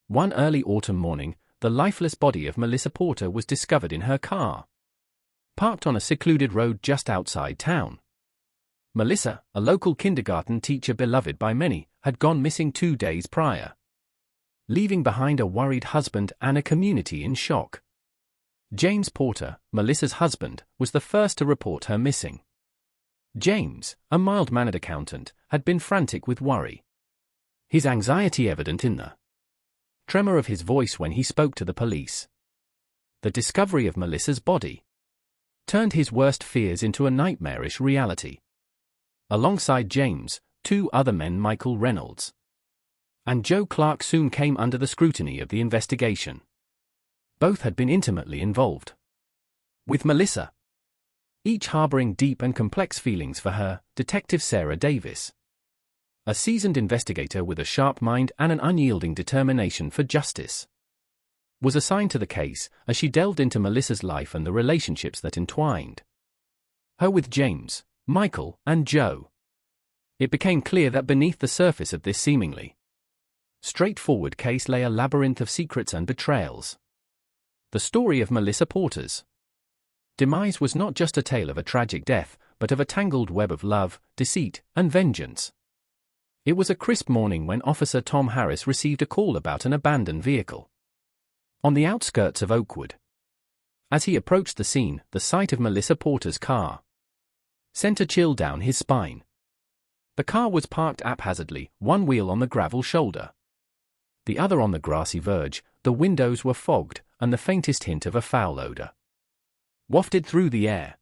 One early autumn morning, the lifeless body of Melissa Porter was discovered in her car, parked on a secluded road just outside town. Melissa, a local kindergarten teacher beloved by many, had gone missing 2 days prior, leaving behind a worried husband and a community in shock. James Porter, Melissa's husband, was the first to report her missing. James, a mild-mannered accountant, had been frantic with worry, his anxiety evident in the tremor of his voice when he spoke to the police. The discovery of Melissa's body turned his worst fears into a nightmarish reality. Alongside James, 2 other men, Michael Reynolds and Joe Clark, soon came under the scrutiny of the investigation. Both had been intimately involved with Melissa, each harboring deep and complex feelings for her. Detective Sarah Davis, a seasoned investigator with a sharp mind and an unyielding determination for justice, was assigned to the case as she delved into Melissa's life and the relationships that entwined her with James, Michael, and Joe. It became clear that beneath the surface of this seemingly straightforward case lay a labyrinth of secrets and betrayals. The story of Melissa Porter's demise was not just a tale of a tragic death, but of a tangled web of love, deceit, and vengeance. It was a crisp morning when Officer Tom Harris received a call about an abandoned vehicle on the outskirts of Oakwood. As he approached the scene, the sight of Melissa Porter's car sent a chill down his spine. The car was parked haphazardly, one wheel on the gravel shoulder, the other on the grassy verge. The windows were fogged, and the faintest hint of a foul odor wafted through the air.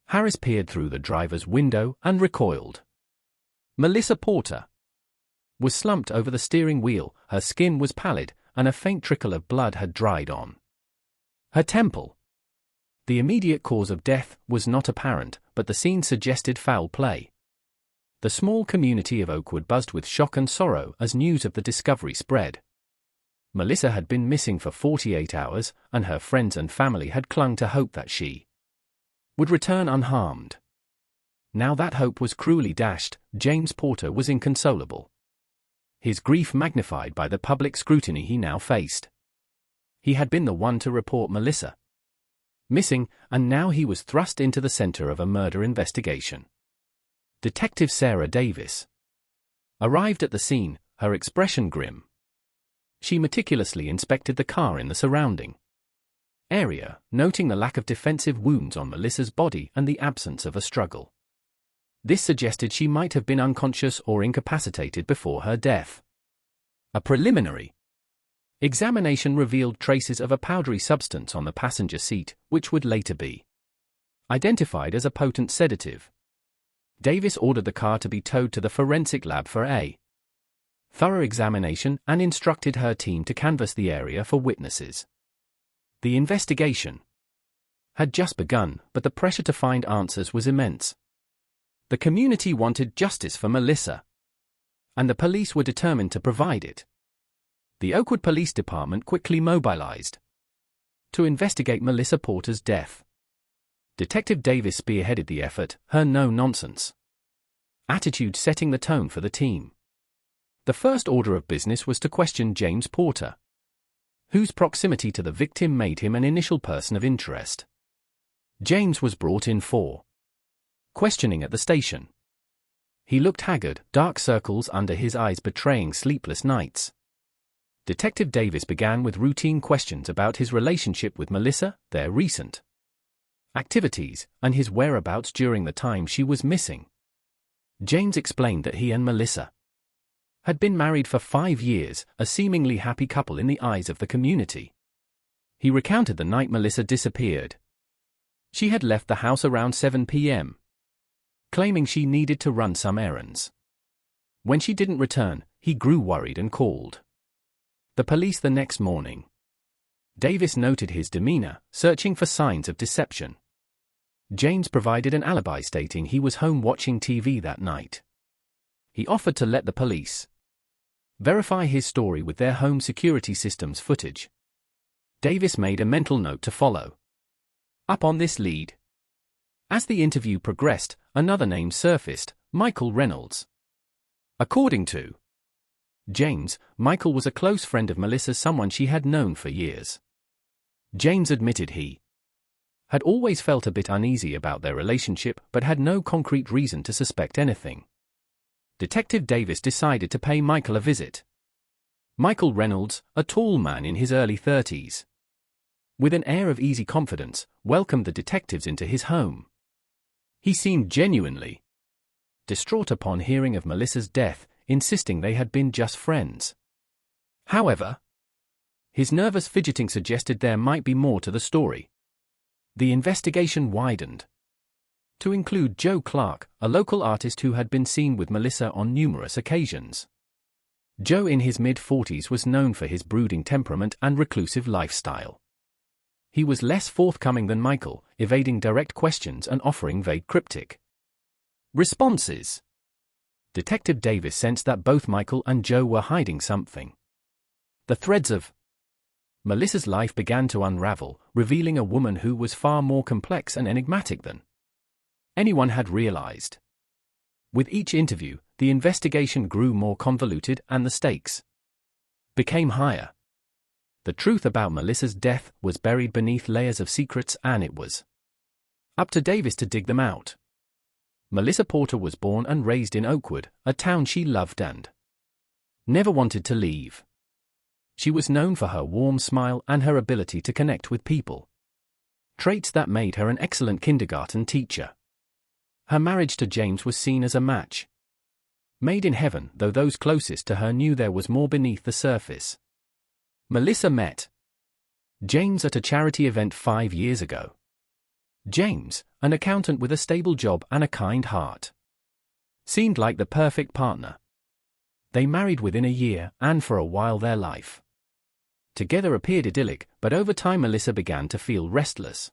Harris peered through the driver's window and recoiled. Melissa Porter was slumped over the steering wheel. Her skin was pallid, and a faint trickle of blood had dried on her temple. The immediate cause of death was not apparent, but the scene suggested foul play. The small community of Oakwood buzzed with shock and sorrow as news of the discovery spread. Melissa had been missing for 48 hours, and her friends and family had clung to hope that she would return unharmed. Now that hope was cruelly dashed. James Porter was inconsolable, his grief magnified by the public scrutiny he now faced. He had been the one to report Melissa missing, and now he was thrust into the center of a murder investigation. Detective Sarah Davis arrived at the scene, her expression grim. She meticulously inspected the car in the surrounding area, noting the lack of defensive wounds on Melissa's body and the absence of a struggle. This suggested she might have been unconscious or incapacitated before her death. A preliminary examination revealed traces of a powdery substance on the passenger seat, which would later be identified as a potent sedative. Davis ordered the car to be towed to the forensic lab for a thorough examination and instructed her team to canvass the area for witnesses. The investigation had just begun, but the pressure to find answers was immense. The community wanted justice for Melissa, and the police were determined to provide it. The Oakwood Police Department quickly mobilized to investigate Melissa Porter's death. Detective Davis spearheaded the effort, her no-nonsense attitude setting the tone for the team. The first order of business was to question James Porter, whose proximity to the victim made him an initial person of interest. James was brought in for questioning at the station. He looked haggard, dark circles under his eyes betraying sleepless nights. Detective Davis began with routine questions about his relationship with Melissa, their recent activities, and his whereabouts during the time she was missing. James explained that he and Melissa had been married for 5 years, a seemingly happy couple in the eyes of the community. He recounted the night Melissa disappeared. She had left the house around 7 p.m., claiming she needed to run some errands. When she didn't return, he grew worried and called the police the next morning. Davis noted his demeanor, searching for signs of deception. James provided an alibi stating he was home watching TV that night. He offered to let the police verify his story with their home security systems footage. Davis made a mental note to follow up on this lead. As the interview progressed, another name surfaced, Michael Reynolds. According to James, Michael was a close friend of Melissa's, someone she had known for years. James admitted he had always felt a bit uneasy about their relationship but had no concrete reason to suspect anything. Detective Davis decided to pay Michael a visit. Michael Reynolds, a tall man in his early 30s, with an air of easy confidence, welcomed the detectives into his home. He seemed genuinely distraught upon hearing of Melissa's death, insisting they had been just friends. However, his nervous fidgeting suggested there might be more to the story. The investigation widened to include Joe Clark, a local artist who had been seen with Melissa on numerous occasions. Joe, in his mid-40s, was known for his brooding temperament and reclusive lifestyle. He was less forthcoming than Michael, evading direct questions and offering vague, cryptic responses. Detective Davis sensed that both Michael and Joe were hiding something. The threads of Melissa's life began to unravel, revealing a woman who was far more complex and enigmatic than anyone had realized. With each interview, the investigation grew more convoluted and the stakes became higher. The truth about Melissa's death was buried beneath layers of secrets, and it was up to Davis to dig them out. Melissa Porter was born and raised in Oakwood, a town she loved and never wanted to leave. She was known for her warm smile and her ability to connect with people, traits that made her an excellent kindergarten teacher. Her marriage to James was seen as a match made in heaven, though those closest to her knew there was more beneath the surface. Melissa met James at a charity event 5 years ago. James, an accountant with a stable job and a kind heart, seemed like the perfect partner. They married within a year, and for a while their life together appeared idyllic, but over time Melissa began to feel restless.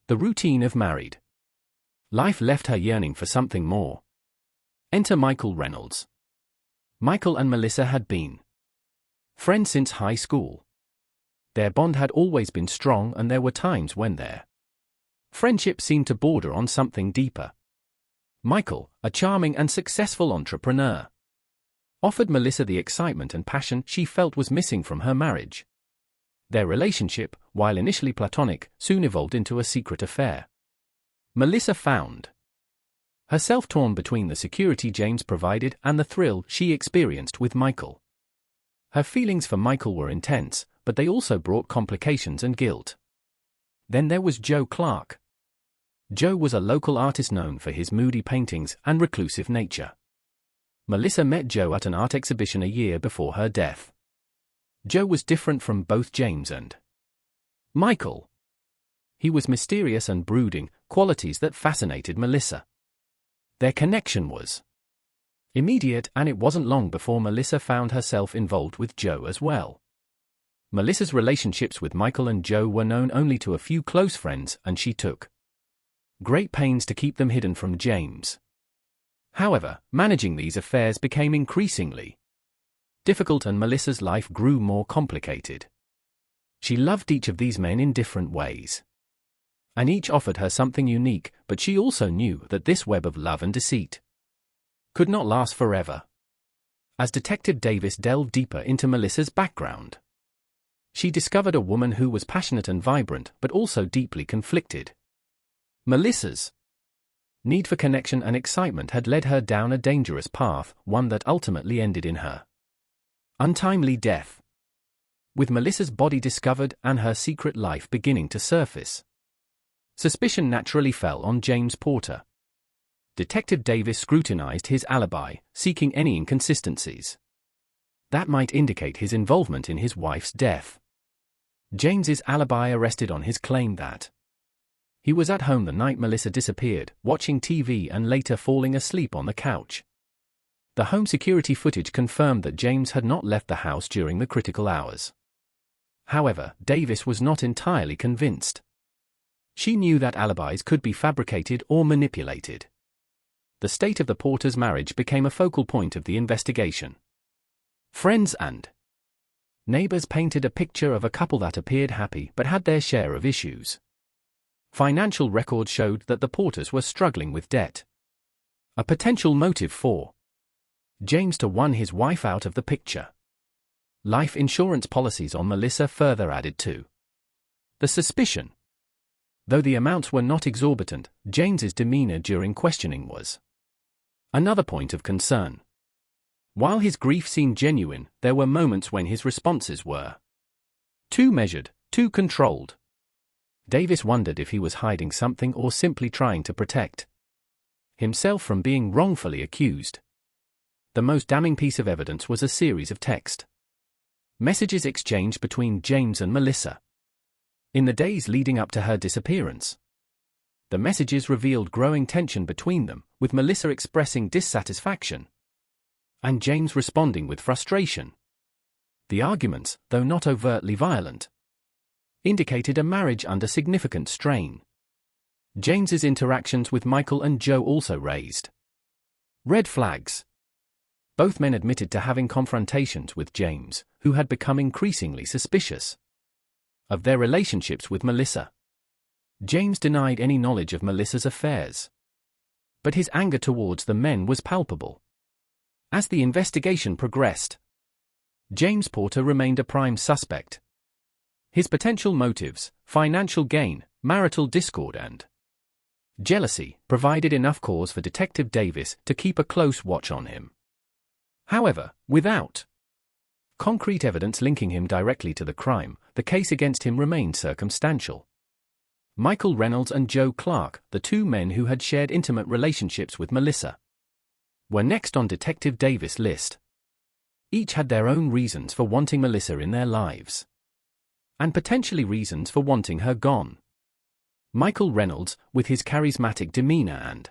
The routine of married life left her yearning for something more. Enter Michael Reynolds. Michael and Melissa had been friends since high school. Their bond had always been strong, and there were times when their friendship seemed to border on something deeper. Michael, a charming and successful entrepreneur, offered Melissa the excitement and passion she felt was missing from her marriage. Their relationship, while initially platonic, soon evolved into a secret affair. Melissa found herself torn between the security James provided and the thrill she experienced with Michael. Her feelings for Michael were intense, but they also brought complications and guilt. Then there was Joe Clark. Joe was a local artist known for his moody paintings and reclusive nature. Melissa met Joe at an art exhibition a year before her death. Joe was different from both James and Michael. He was mysterious and brooding, qualities that fascinated Melissa. Their connection was immediate, and it wasn't long before Melissa found herself involved with Joe as well. Melissa's relationships with Michael and Joe were known only to a few close friends, and she took great pains to keep them hidden from James. However, managing these affairs became increasingly difficult, and Melissa's life grew more complicated. She loved each of these men in different ways, and each offered her something unique, but she also knew that this web of love and deceit could not last forever. As Detective Davis delved deeper into Melissa's background, she discovered a woman who was passionate and vibrant, but also deeply conflicted. Melissa's need for connection and excitement had led her down a dangerous path, one that ultimately ended in her untimely death. With Melissa's body discovered and her secret life beginning to surface, suspicion naturally fell on James Porter. Detective Davis scrutinized his alibi, seeking any inconsistencies that might indicate his involvement in his wife's death. James's alibi rested on his claim that he was at home the night Melissa disappeared, watching TV and later falling asleep on the couch. The home security footage confirmed that James had not left the house during the critical hours. However, Davis was not entirely convinced. She knew that alibis could be fabricated or manipulated. The state of the Porters' marriage became a focal point of the investigation. Friends and neighbors painted a picture of a couple that appeared happy but had their share of issues. Financial records showed that the Porters were struggling with debt, a potential motive for James to won his wife out of the picture. Life insurance policies on Melissa further added to the suspicion. Though the amounts were not exorbitant, James's demeanor during questioning was another point of concern. While his grief seemed genuine, there were moments when his responses were too measured, too controlled. Davis wondered if he was hiding something or simply trying to protect himself from being wrongfully accused. The most damning piece of evidence was a series of text messages exchanged between James and Melissa in the days leading up to her disappearance. The messages revealed growing tension between them, with Melissa expressing dissatisfaction and James responding with frustration. The arguments, though not overtly violent, indicated a marriage under significant strain. James's interactions with Michael and Joe also raised red flags. Both men admitted to having confrontations with James, who had become increasingly suspicious of their relationships with Melissa. James denied any knowledge of Melissa's affairs, but his anger towards the men was palpable. As the investigation progressed, James Porter remained a prime suspect. His potential motives, financial gain, marital discord and jealousy, provided enough cause for Detective Davis to keep a close watch on him. However, without concrete evidence linking him directly to the crime, the case against him remained circumstantial. Michael Reynolds and Joe Clark, the two men who had shared intimate relationships with Melissa, were next on Detective Davis' list. Each had their own reasons for wanting Melissa in their lives, and potentially reasons for wanting her gone. Michael Reynolds, with his charismatic demeanor and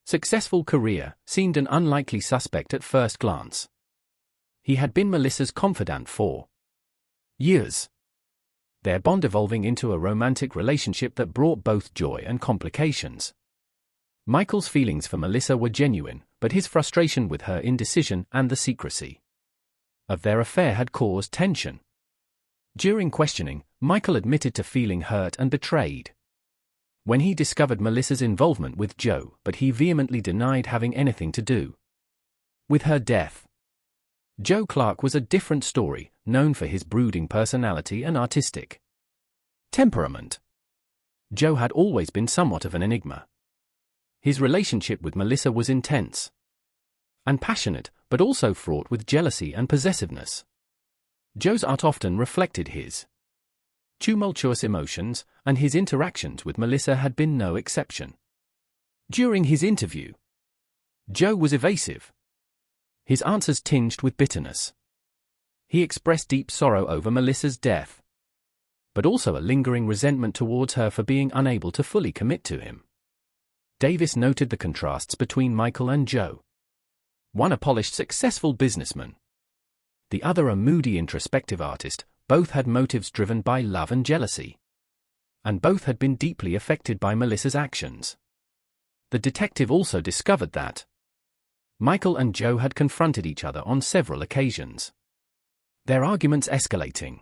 successful career, seemed an unlikely suspect at first glance. He had been Melissa's confidant for years, their bond evolving into a romantic relationship that brought both joy and complications. Michael's feelings for Melissa were genuine, but his frustration with her indecision and the secrecy of their affair had caused tension. During questioning, Michael admitted to feeling hurt and betrayed when he discovered Melissa's involvement with Joe, but he vehemently denied having anything to do with her death. Joe Clark was a different story, known for his brooding personality and artistic temperament. Joe had always been somewhat of an enigma. His relationship with Melissa was intense and passionate, but also fraught with jealousy and possessiveness. Joe's art often reflected his tumultuous emotions, and his interactions with Melissa had been no exception. During his interview, Joe was evasive, his answers tinged with bitterness. He expressed deep sorrow over Melissa's death, but also a lingering resentment towards her for being unable to fully commit to him. Davis noted the contrasts between Michael and Joe. One a polished, successful businessman, the other a moody, introspective artist. Both had motives driven by love and jealousy, and both had been deeply affected by Melissa's actions. The detective also discovered that Michael and Joe had confronted each other on several occasions, their arguments escalating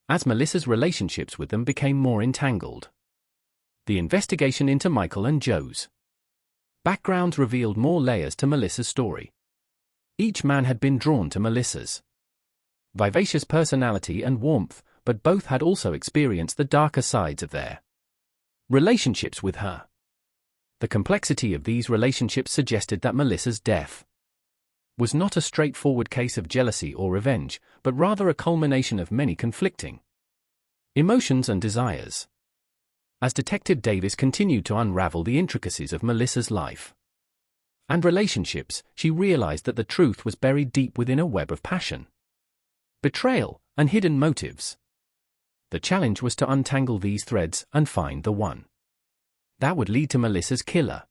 as Melissa's relationships with them became more entangled. The investigation into Michael and Joe's backgrounds revealed more layers to Melissa's story. Each man had been drawn to Melissa's vivacious personality and warmth, but both had also experienced the darker sides of their relationships with her. The complexity of these relationships suggested that Melissa's death was not a straightforward case of jealousy or revenge, but rather a culmination of many conflicting emotions and desires. As Detective Davis continued to unravel the intricacies of Melissa's life and relationships, she realized that the truth was buried deep within a web of passion, betrayal, and hidden motives. The challenge was to untangle these threads and find the one that would lead to Melissa's killer.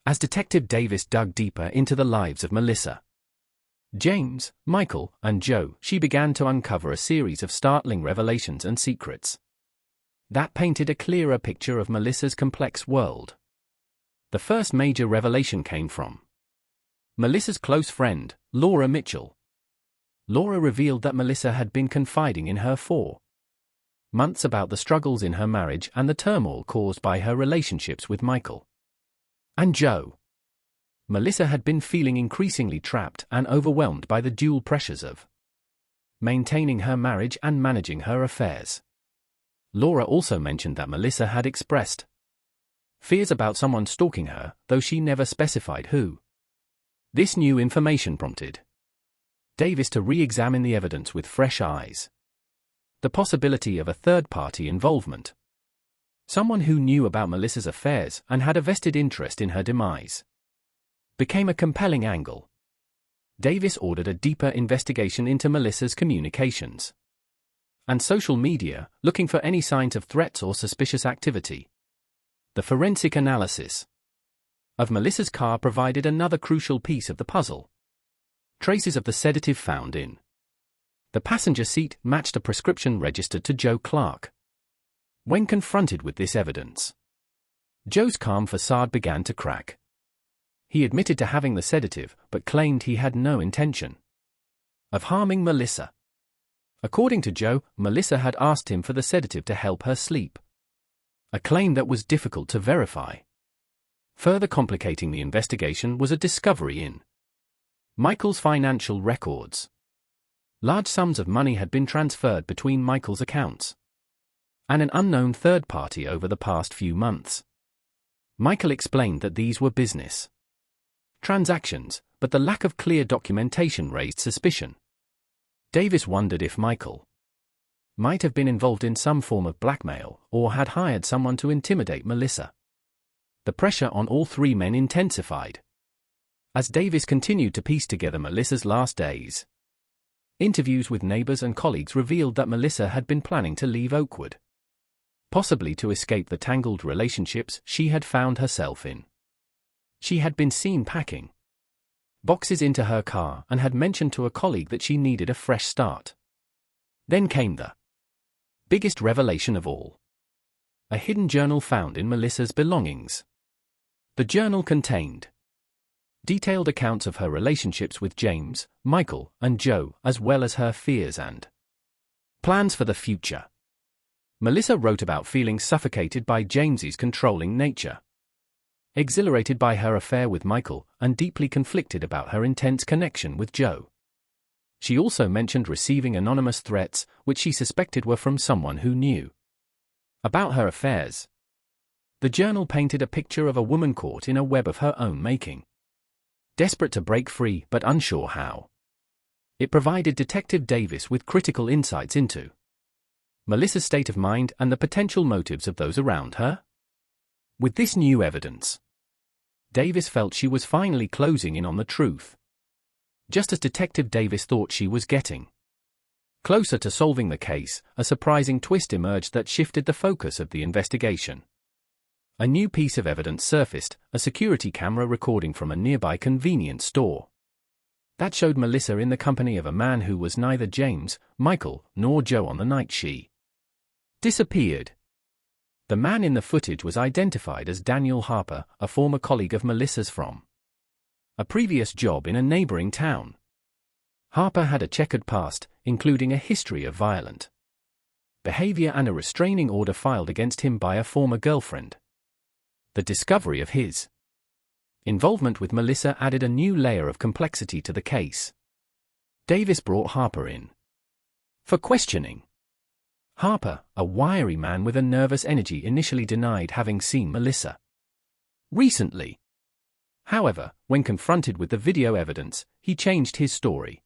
As Detective Davis dug deeper into the lives of Melissa, James, Michael, and Joe, she began to uncover a series of startling revelations and secrets that painted a clearer picture of Melissa's complex world. The first major revelation came from Melissa's close friend, Laura Mitchell. Laura revealed that Melissa had been confiding in her for months about the struggles in her marriage and the turmoil caused by her relationships with Michael and Joe. Melissa had been feeling increasingly trapped and overwhelmed by the dual pressures of maintaining her marriage and managing her affairs. Laura also mentioned that Melissa had expressed fears about someone stalking her, though she never specified who. This new information prompted Davis to re-examine the evidence with fresh eyes. The possibility of a third-party involvement, someone who knew about Melissa's affairs and had a vested interest in her demise, became a compelling angle. Davis ordered a deeper investigation into Melissa's communications and social media, looking for any signs of threats or suspicious activity. The forensic analysis of Melissa's car provided another crucial piece of the puzzle. Traces of the sedative found in the passenger seat matched a prescription registered to Joe Clark. When confronted with this evidence, Joe's calm facade began to crack. He admitted to having the sedative, but claimed he had no intention of harming Melissa. According to Joe, Melissa had asked him for the sedative to help her sleep, a claim that was difficult to verify. Further complicating the investigation was a discovery in Michael's financial records. Large sums of money had been transferred between Michael's accounts and an unknown third party over the past few months. Michael explained that these were business transactions, but the lack of clear documentation raised suspicion. Davis wondered if Michael might have been involved in some form of blackmail or had hired someone to intimidate Melissa. The pressure on all three men intensified as Davis continued to piece together Melissa's last days. Interviews with neighbors and colleagues revealed that Melissa had been planning to leave Oakwood, possibly to escape the tangled relationships she had found herself in. She had been seen packing boxes into her car and had mentioned to a colleague that she needed a fresh start. Then came the biggest revelation of all: a hidden journal found in Melissa's belongings. The journal contained detailed accounts of her relationships with James, Michael, and Joe, as well as her fears and plans for the future. Melissa wrote about feeling suffocated by James's controlling nature, exhilarated by her affair with Michael, and deeply conflicted about her intense connection with Joe. She also mentioned receiving anonymous threats, which she suspected were from someone who knew about her affairs. The journal painted a picture of a woman caught in a web of her own making, desperate to break free but unsure how. It provided Detective Davis with critical insights into Melissa's state of mind and the potential motives of those around her. With this new evidence, Davis felt she was finally closing in on the truth, just as Detective Davis thought she was getting closer to solving the case. A surprising twist emerged that shifted the focus of the investigation. A new piece of evidence surfaced, a security camera recording from a nearby convenience store that showed Melissa in the company of a man who was neither James, Michael, nor Joe on the night she disappeared. The man in the footage was identified as Daniel Harper, a former colleague of Melissa's from a previous job in a neighboring town. Harper had a checkered past, including a history of violent behavior and a restraining order filed against him by a former girlfriend. The discovery of his involvement with Melissa added a new layer of complexity to the case. Davis brought Harper in for questioning. Harper, a wiry man with a nervous energy, initially denied having seen Melissa recently. However, when confronted with the video evidence, he changed his story.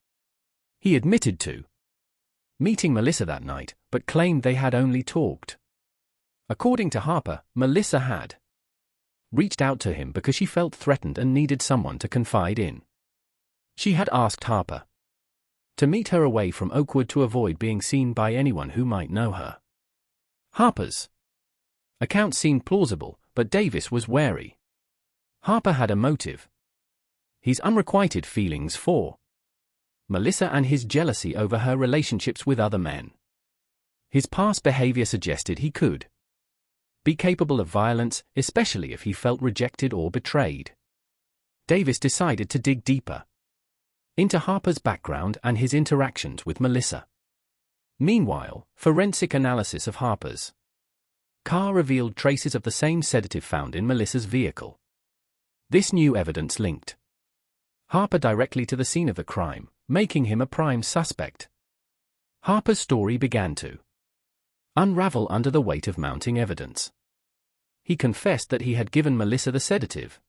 He admitted to meeting Melissa that night, but claimed they had only talked. According to Harper, Melissa had reached out to him because she felt threatened and needed someone to confide in. She had asked Harper to meet her away from Oakwood to avoid being seen by anyone who might know her. Harper's account seemed plausible, but Davis was wary. Harper had a motive: his unrequited feelings for Melissa and his jealousy over her relationships with other men. His past behavior suggested he could be capable of violence, especially if he felt rejected or betrayed. Davis decided to dig deeper into Harper's background and his interactions with Melissa. Meanwhile, forensic analysis of Harper's car revealed traces of the same sedative found in Melissa's vehicle. This new evidence linked Harper directly to the scene of the crime, making him a prime suspect. Harper's story began to unravel under the weight of mounting evidence. He confessed that he had given Melissa the sedative,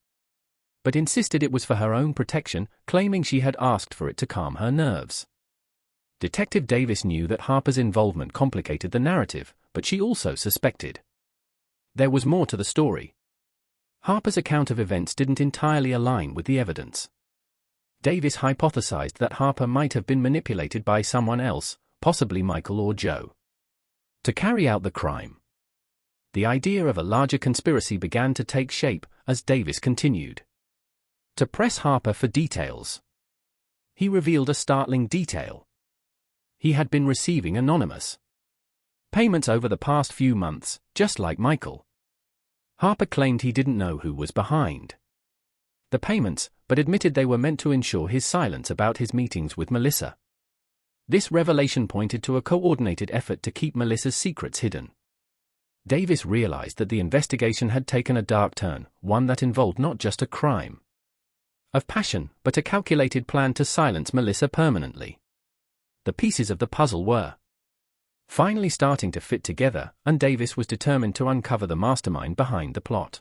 but insisted it was for her own protection, claiming she had asked for it to calm her nerves. Detective Davis knew that Harper's involvement complicated the narrative, but she also suspected there was more to the story. Harper's account of events didn't entirely align with the evidence. Davis hypothesized that Harper might have been manipulated by someone else, possibly Michael or Joe, to carry out the crime. The idea of a larger conspiracy began to take shape as Davis continued to press Harper for details. He revealed a startling detail. He had been receiving anonymous payments over the past few months, just like Michael. Harper claimed he didn't know who was behind the payments, but admitted they were meant to ensure his silence about his meetings with Melissa. This revelation pointed to a coordinated effort to keep Melissa's secrets hidden. Davis realized that the investigation had taken a dark turn, one that involved not just a crime of passion, but a calculated plan to silence Melissa permanently. The pieces of the puzzle were finally starting to fit together, and Davis was determined to uncover the mastermind behind the plot.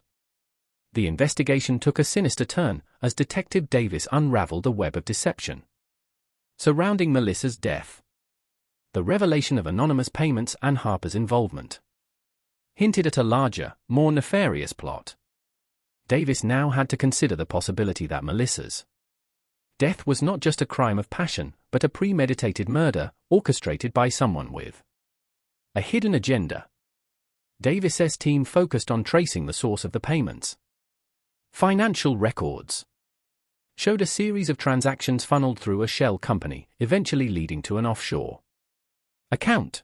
The investigation took a sinister turn as Detective Davis unraveled a web of deception surrounding Melissa's death. The revelation of anonymous payments and Harper's involvement hinted at a larger, more nefarious plot. Davis now had to consider the possibility that Melissa's death was not just a crime of passion, but a premeditated murder orchestrated by someone with a hidden agenda. Davis's team focused on tracing the source of the payments. Financial records showed a series of transactions funneled through a shell company, eventually leading to an offshore account.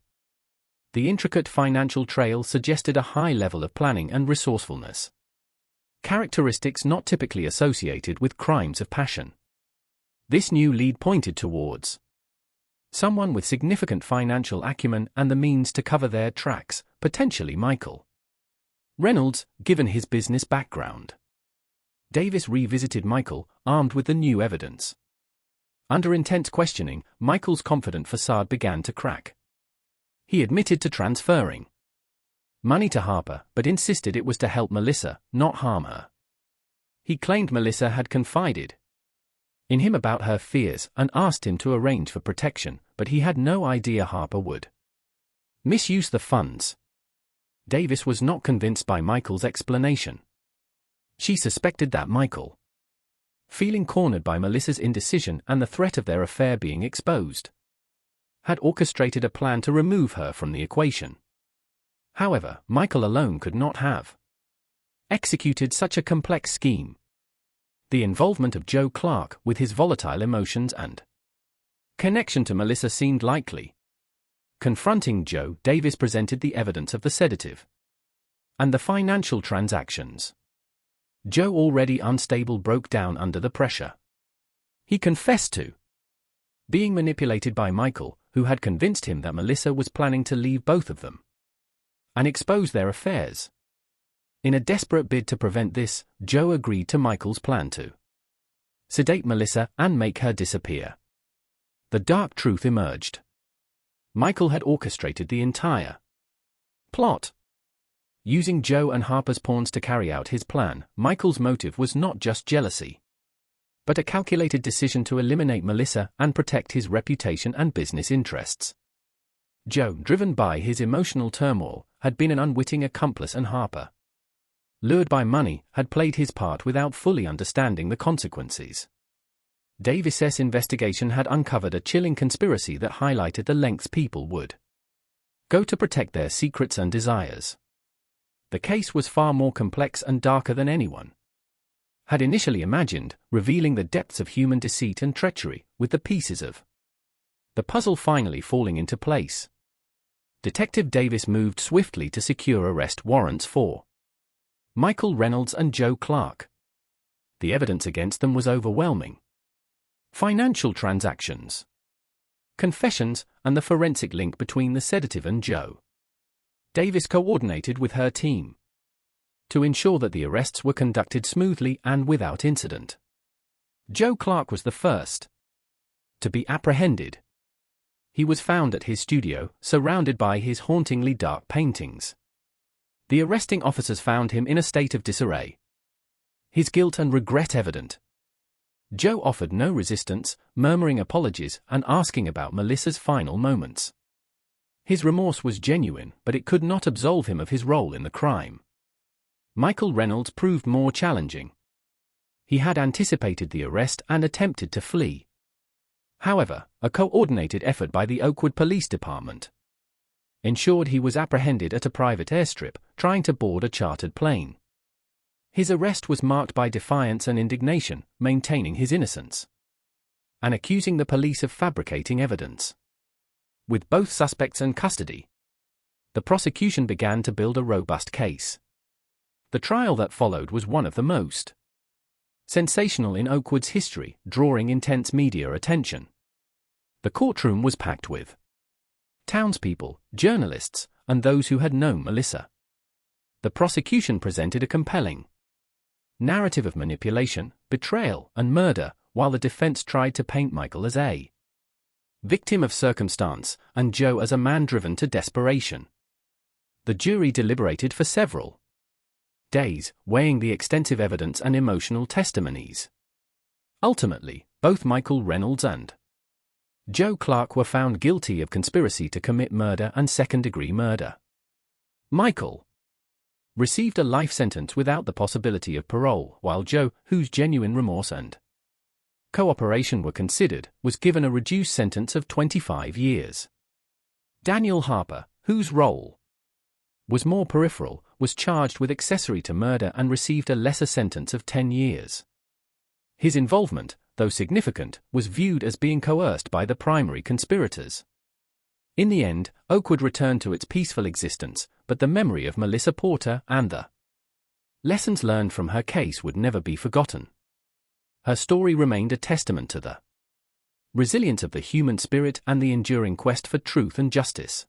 The intricate financial trail suggested a high level of planning and resourcefulness, characteristics not typically associated with crimes of passion. This new lead pointed towards someone with significant financial acumen and the means to cover their tracks, potentially Michael Reynolds, given his business background. Davis revisited Michael, armed with the new evidence. Under intense questioning, Michael's confident facade began to crack. He admitted to transferring money to Harper, but insisted it was to help Melissa, not harm her. He claimed Melissa had confided in him about her fears and asked him to arrange for protection, but he had no idea Harper would misuse the funds. Davis was not convinced by Michael's explanation. She suspected that Michael, feeling cornered by Melissa's indecision and the threat of their affair being exposed, had orchestrated a plan to remove her from the equation. However, Michael alone could not have executed such a complex scheme. The involvement of Joe Clark, with his volatile emotions and connection to Melissa, seemed likely. Confronting Joe, Davis presented the evidence of the sedative and the financial transactions. Joe, already unstable, broke down under the pressure. He confessed to being manipulated by Michael, who had convinced him that Melissa was planning to leave both of them and expose their affairs. In a desperate bid to prevent this, Joe agreed to Michael's plan to sedate Melissa and make her disappear. The dark truth emerged. Michael had orchestrated the entire plot. Using Joe and Harper's pawns to carry out his plan, Michael's motive was not just jealousy, but a calculated decision to eliminate Melissa and protect his reputation and business interests. Joe, driven by his emotional turmoil, had been an unwitting accomplice, and Harper, lured by money, had played his part without fully understanding the consequences. Davis's investigation had uncovered a chilling conspiracy that highlighted the lengths people would go to protect their secrets and desires. The case was far more complex and darker than anyone had initially imagined, revealing the depths of human deceit and treachery, with the pieces of the puzzle finally falling into place. Detective Davis moved swiftly to secure arrest warrants for Michael Reynolds and Joe Clark. The evidence against them was overwhelming. Financial transactions, confessions, and the forensic link between the sedative and Joe. Davis coordinated with her team to ensure that the arrests were conducted smoothly and without incident. Joe Clark was the first to be apprehended. He was found at his studio, surrounded by his hauntingly dark paintings. The arresting officers found him in a state of disarray, his guilt and regret evident. Joe offered no resistance, murmuring apologies and asking about Melissa's final moments. His remorse was genuine, but it could not absolve him of his role in the crime. Michael Reynolds proved more challenging. He had anticipated the arrest and attempted to flee. However, a coordinated effort by the Oakwood Police Department ensured he was apprehended at a private airstrip, trying to board a chartered plane. His arrest was marked by defiance and indignation, maintaining his innocence and accusing the police of fabricating evidence. With both suspects in custody, the prosecution began to build a robust case. The trial that followed was one of the most sensational in Oakwood's history, drawing intense media attention. The courtroom was packed with townspeople, journalists, and those who had known Melissa. The prosecution presented a compelling narrative of manipulation, betrayal, and murder, while the defense tried to paint Michael as a victim of circumstance and Joe as a man driven to desperation. The jury deliberated for several days, weighing the extensive evidence and emotional testimonies. Ultimately, both Michael Reynolds and Joe Clark were found guilty of conspiracy to commit murder and second-degree murder. Michael received a life sentence without the possibility of parole, while Joe, whose genuine remorse and cooperation were considered, was given a reduced sentence of 25 years. Daniel Harper, whose role was more peripheral, was charged with accessory to murder and received a lesser sentence of 10 years. His involvement, though significant, was viewed as being coerced by the primary conspirators. In the end, Oakwood returned to its peaceful existence, but the memory of Melissa Porter and the lessons learned from her case would never be forgotten. Her story remained a testament to the resilience of the human spirit and the enduring quest for truth and justice.